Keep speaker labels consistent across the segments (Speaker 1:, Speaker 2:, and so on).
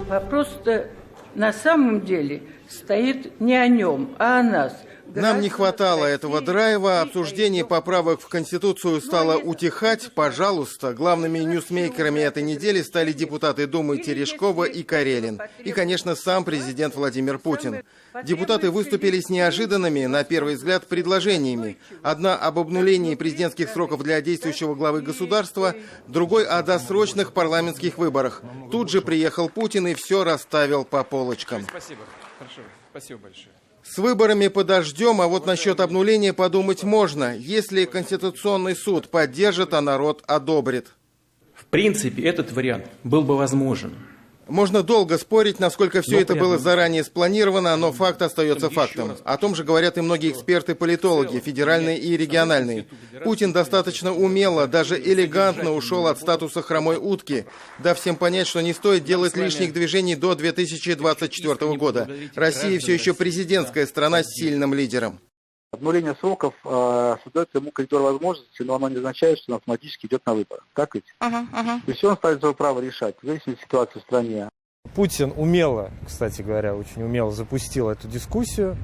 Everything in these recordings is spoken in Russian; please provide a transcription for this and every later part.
Speaker 1: Вопрос-то на самом деле стоит не о нем, а о нас.
Speaker 2: Нам не хватало этого драйва, обсуждение поправок в Конституцию стало утихать. Пожалуйста, главными ньюсмейкерами этой недели стали депутаты Думы Терешкова и Карелин. И, конечно, сам президент Владимир Путин. Депутаты выступили с неожиданными, на первый взгляд, предложениями. Одна об обнулении президентских сроков для действующего главы государства, другой о досрочных парламентских выборах. Тут же приехал Путин и все расставил по полочкам.
Speaker 3: Спасибо. Хорошо. Спасибо большое.
Speaker 2: С выборами подождем, а вот насчет обнуления подумать можно, если Конституционный суд поддержит, а народ одобрит.
Speaker 3: В принципе, этот вариант был бы возможен.
Speaker 2: Можно долго спорить, насколько все это было заранее спланировано, но факт остается фактом. О том же говорят и многие эксперты-политологи, федеральные и региональные. Путин достаточно умело, даже элегантно ушел от статуса хромой утки, дав всем понять, что не стоит делать лишних движений до 2024 года. Россия все еще президентская страна с сильным лидером.
Speaker 4: Обнуление сроков создается ему коридор возможностей, но оно не означает, что он автоматически идет на выборы. Так ведь? То есть он ставит свое право решать, в зависимости от ситуации в стране.
Speaker 5: Путин умело, кстати говоря, очень умело запустил эту дискуссию.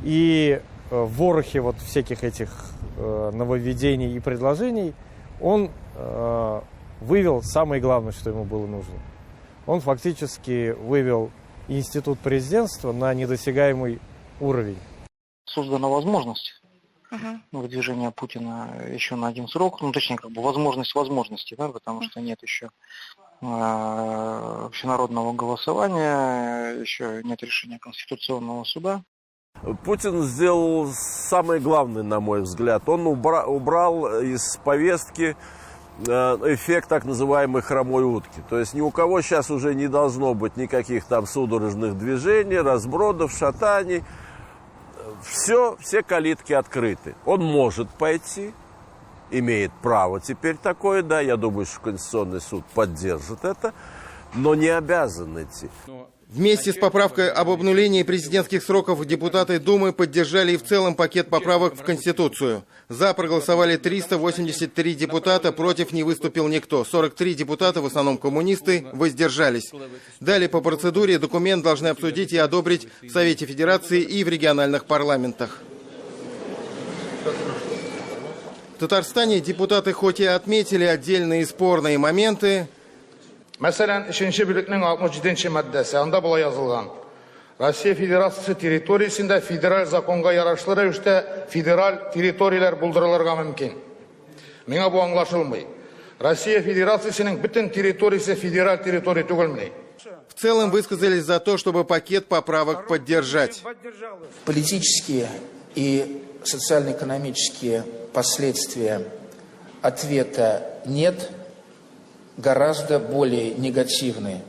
Speaker 5: И в ворохе вот всяких этих нововведений и предложений он вывел самое главное, что ему было нужно. Он фактически вывел институт президентства на недосягаемый уровень.
Speaker 6: Создана возможность выдвижения Путина еще на один срок, ну точнее возможность возможности, да, потому что нет еще общенародного голосования, еще нет решения Конституционного суда.
Speaker 7: Путин сделал самое главное, на мой взгляд. Он убрал из повестки эффект так называемой хромой утки. То есть ни у кого сейчас уже не должно быть никаких там судорожных движений, разбродов, шатаний. Все калитки открыты. Он может пойти, имеет право теперь такое, да, я думаю, что Конституционный суд поддержит это, но не обязан идти.
Speaker 2: Вместе с поправкой об обнулении президентских сроков депутаты Думы поддержали и в целом пакет поправок в Конституцию. За проголосовали 383 депутата, против не выступил никто. 43 депутата, в основном коммунисты, воздержались. Далее по процедуре документ должны обсудить и одобрить в Совете Федерации и в региональных парламентах. В Татарстане депутаты хоть и отметили отдельные спорные моменты,
Speaker 8: Mesela 2. bölüknün 67. maddesi anda bula yazılgan. Россия Федерациясы территориясында федераль законга ярашлы рәвештә федераль территорияләр булдырылырга мөмкин. Миңа бу аңлашылмый. Россия Федерациясының бөтен территориясе федераль территория түгелмени.
Speaker 2: В целом высказались за то, чтобы пакет поправок поддержать.
Speaker 9: Политические и социально-экономические последствия ответа нет, гораздо более негативны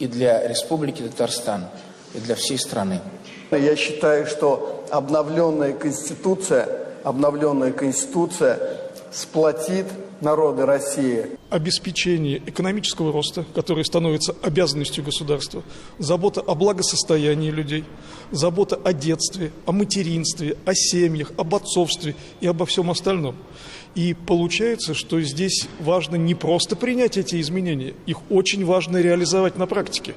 Speaker 9: и для Республики Татарстан, и для всей страны.
Speaker 10: Я считаю, что обновленная Конституция сплотит народы России.
Speaker 11: Обеспечение экономического роста, который становится обязанностью государства, забота о благосостоянии людей, забота о детстве, о материнстве, о семьях, об отцовстве и обо всем остальном. И получается, что здесь важно не просто принять эти изменения, их очень важно реализовать на практике.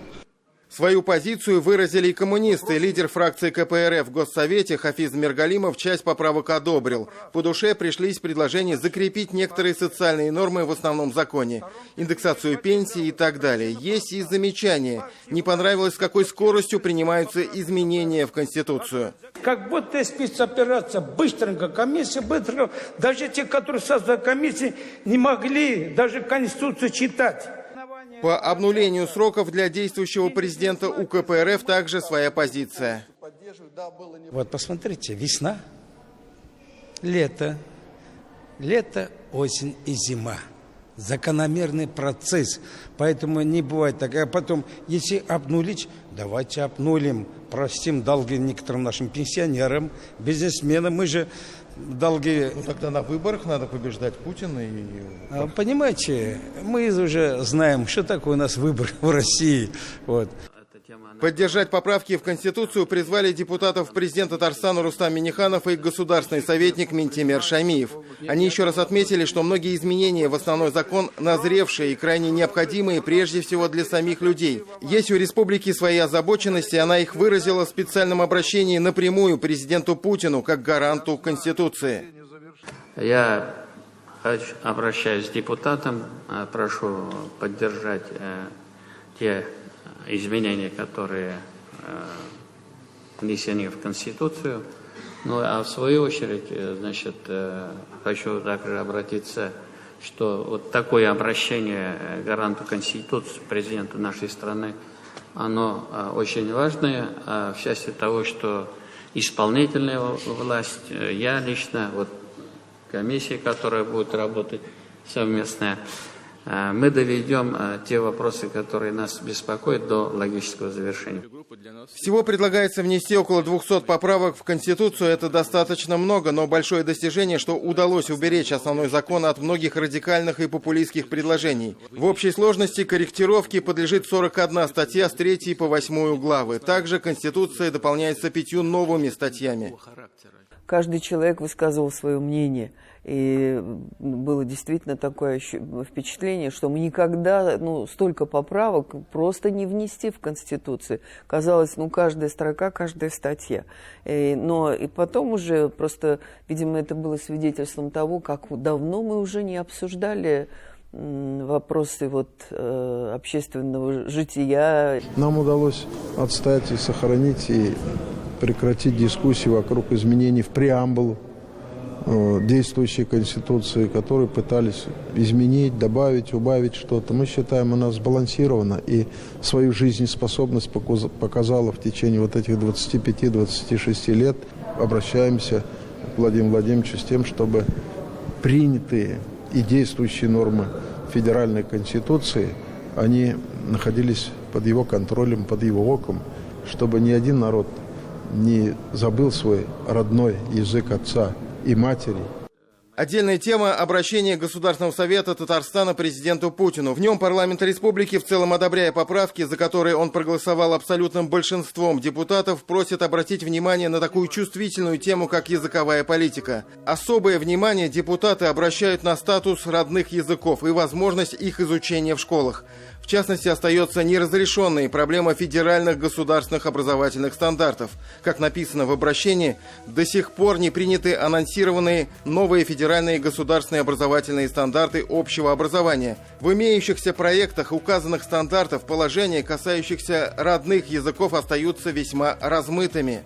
Speaker 2: Свою позицию выразили и коммунисты. Лидер фракции КПРФ в Госсовете Хафиз Миргалимов часть поправок одобрил. По душе пришлись предложения закрепить некоторые социальные нормы в основном законе. Индексацию пенсий и так далее. Есть и замечания. Не понравилось, с какой скоростью принимаются изменения в Конституцию.
Speaker 12: Как будто спецоперация, быстренько, комиссия, быстренько. Даже те, которые создали комиссии, не могли даже Конституцию читать.
Speaker 2: По обнулению сроков для действующего президента у КПРФ также своя позиция.
Speaker 13: Вот посмотрите, весна, лето, осень и зима. Закономерный процесс. Поэтому не бывает так. А потом, если обнулить, давайте обнулим. Простим долги некоторым нашим пенсионерам, бизнесменам. Мы же долги...
Speaker 2: Ну тогда на выборах надо побеждать Путина.
Speaker 13: Понимаете, мы уже знаем, что такое у нас выборы в России. Вот.
Speaker 2: Поддержать поправки в Конституцию призвали депутатов президент Татарстана Рустам Минниханов и государственный советник Минтимер Шаймиев. Они еще раз отметили, что многие изменения в основной закон назревшие и крайне необходимые прежде всего для самих людей. Есть у республики свои озабоченности, она их выразила в специальном обращении напрямую президенту Путину как гаранту Конституции.
Speaker 14: Я обращаюсь к депутатам, прошу поддержать те изменения, которые внесены в Конституцию. Ну а в свою очередь, значит, хочу также обратиться, что вот такое обращение к гаранту Конституции, президенту нашей страны, оно очень важное, в части того, что исполнительная власть, я лично, вот комиссия, которая будет работать совместно, мы доведем те вопросы, которые нас беспокоят, до логического завершения.
Speaker 2: Всего предлагается внести около 200 поправок в Конституцию. Это достаточно много, но большое достижение, что удалось уберечь основной закон от многих радикальных и популистских предложений. В общей сложности корректировке подлежит 41 статья с 3 по 8 главы. Также Конституция дополняется 5 новыми статьями.
Speaker 15: Каждый человек высказывал свое мнение. И было действительно такое впечатление, что мы никогда столько поправок просто не внести в Конституцию. Казалось, каждая строка, каждая статья. Но и потом уже просто, видимо, это было свидетельством того, как давно мы уже не обсуждали вопросы общественного жития.
Speaker 16: Нам удалось отстать и сохранить, и прекратить дискуссии вокруг изменений в преамбулу действующей Конституции, которые пытались изменить, добавить, убавить что-то. Мы считаем, она сбалансирована и свою жизнеспособность показала в течение этих 25-26 лет. Обращаемся к Владимиру Владимировичу с тем, чтобы принятые и действующие нормы Федеральной Конституции, они находились под его контролем, под его оком, чтобы ни один народ не забыл свой родной язык отца и матери.
Speaker 2: Отдельная тема – обращение Государственного совета Татарстана президенту Путину. В нем парламент республики, в целом одобряя поправки, за которые он проголосовал абсолютным большинством депутатов, просит обратить внимание на такую чувствительную тему, как языковая политика. Особое внимание депутаты обращают на статус родных языков и возможность их изучения в школах. В частности, остается неразрешенной проблема федеральных государственных образовательных стандартов. Как написано в обращении, до сих пор не приняты анонсированные новые федеральные государственные образовательные стандарты общего образования. В имеющихся проектах указанных стандартов положения, касающихся родных языков, остаются весьма размытыми.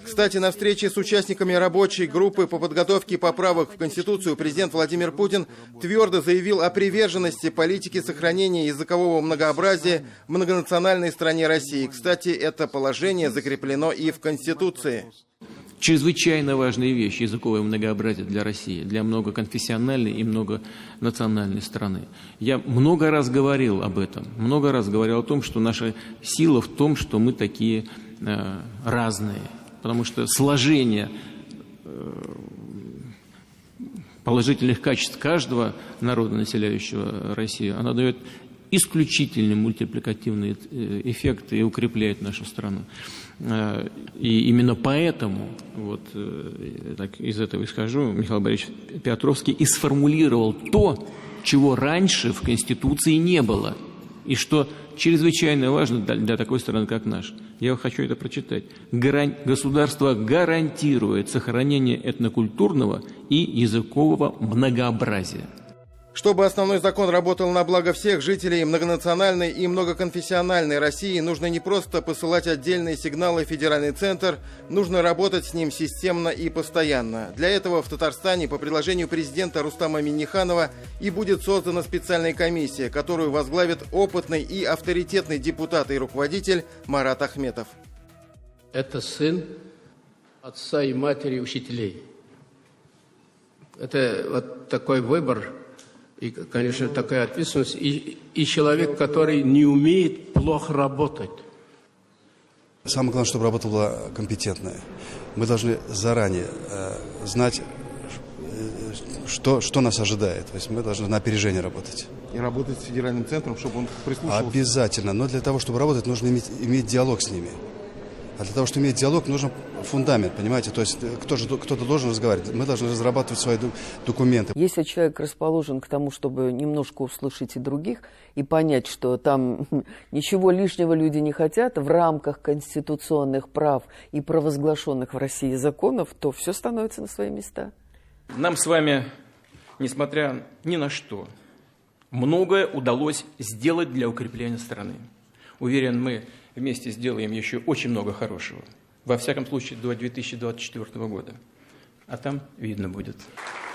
Speaker 2: Кстати, на встрече с участниками рабочей группы по подготовке поправок в Конституцию президент Владимир Путин твердо заявил о приверженности политики сохранения языкового многообразия в многонациональной стране России. Кстати, это положение закреплено и в Конституции.
Speaker 3: Чрезвычайно важная вещь — языковое многообразие для России, для многоконфессиональной и многонациональной страны. Я много раз говорил об этом, много раз говорил о том, что наша сила в том, что мы такие разные. Потому что сложение положительных качеств каждого народа, населяющего Россию, оно дает исключительный мультипликативный эффект и укрепляет нашу страну. И именно поэтому, так из этого исхожу, Михаил Борисович Петровский и сформулировал то, чего раньше в Конституции не было, и что чрезвычайно важно для такой страны, как наша. Я хочу это прочитать. Государство гарантирует сохранение этнокультурного и языкового многообразия.
Speaker 2: Чтобы основной закон работал на благо всех жителей многонациональной и многоконфессиональной России, нужно не просто посылать отдельные сигналы в федеральный центр, нужно работать с ним системно и постоянно. Для этого в Татарстане по предложению президента Рустама Минниханова и будет создана специальная комиссия, которую возглавит опытный и авторитетный депутат и руководитель Марат Ахметов.
Speaker 17: Это сын отца и матери учителей. Это такой выбор. И, конечно, такая ответственность. И человек, который не умеет плохо работать.
Speaker 18: Самое главное, чтобы работа была компетентная. Мы должны заранее знать, что нас ожидает. То есть мы должны на опережение работать.
Speaker 2: и работать с федеральным центром, чтобы он прислушивался?
Speaker 18: Обязательно. Но для того, чтобы работать, нужно иметь диалог с ними. А для того, чтобы иметь диалог, нужен фундамент, понимаете? То есть кто-то должен разговаривать. Мы должны разрабатывать свои документы.
Speaker 15: Если человек расположен к тому, чтобы немножко услышать и других, и понять, что там ничего лишнего люди не хотят в рамках конституционных прав и провозглашенных в России законов, то все становится на свои места.
Speaker 19: Нам с вами, несмотря ни на что, многое удалось сделать для укрепления страны. Уверен, мы вместе сделаем еще очень много хорошего. Во всяком случае, до 2024 года. А там видно будет.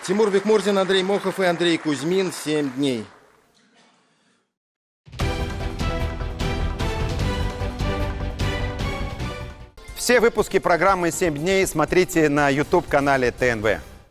Speaker 2: Тимур Бекмурзин, Андрей Мохов и Андрей Кузьмин. 7 дней.
Speaker 20: Все выпуски программы «7 дней» смотрите на YouTube-канале ТНВ.